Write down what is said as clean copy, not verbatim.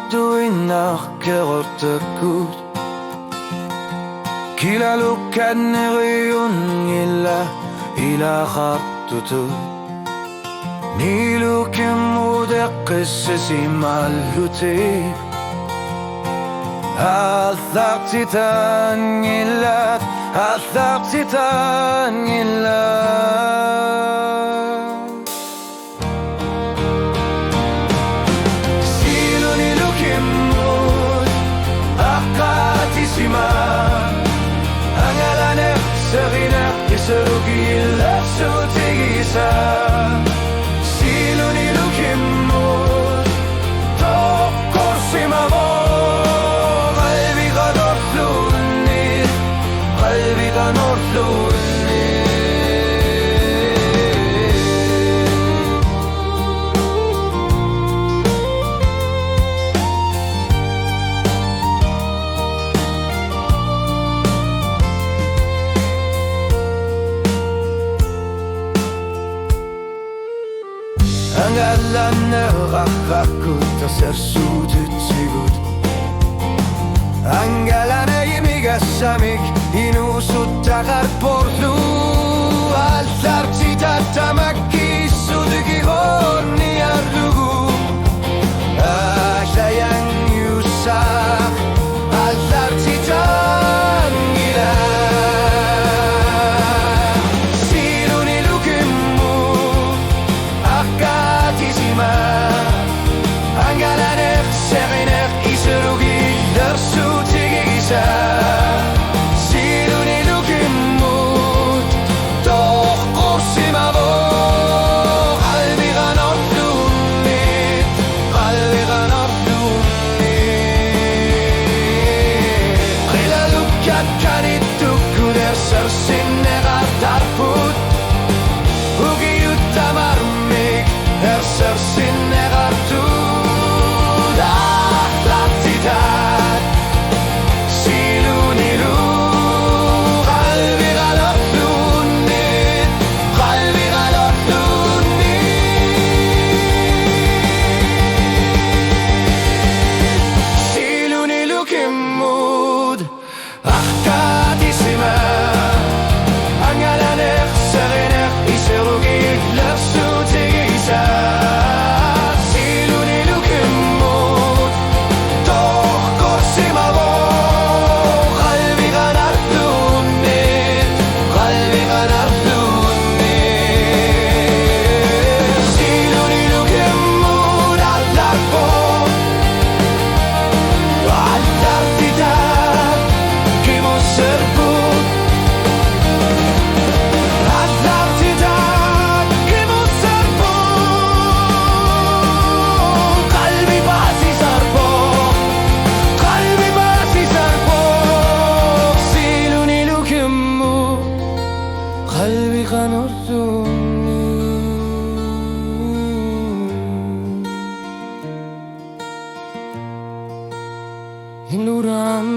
tuin nahkerortakut Kilalukadneriun ila hartutut Niluken mudeqqissisi malluti Athartitan illat Siluni lukimut Akkaatisima Angalaner seriner iserugilla suutigisa Siluni lukimut Tokkorsimavo Qalbiga nortlunni Qalbiga nortlunni Angalanner akakut asersuutytsigut Angalane imigassamik inusuttagar porlu Altartsitattamakki sudgihorni arlugu Ahlayan yusak altartsitan gila Siluni lukimmu akkaatisima Angalaner seriner iserugiller suutigisa Siluni lukimmut Tokkorsimavo Qalbiga nortlunni Qalbiga nortlunni Qilalukkatkanitukkuner sersinnegar tarput Hugiyuttamarmik sersinnegar tut Ahlartitat Siluni lu Qalbiga nortlunni Qalbiga nortlunni Siluni lukimmud Akkaatisima Angalaner seriner iserugiller suutigisa Siluni lukimmud Tokkorsimavo Qalbiga nortlunni Qalbiga nortlunni Siluni lukimmud allarpo Allartitat kimusserput Allartitat kimusserput Qalbi basi sarpo Qalbi basi sarpo Siluni lukimmu Qalbiga nortlunni Iluran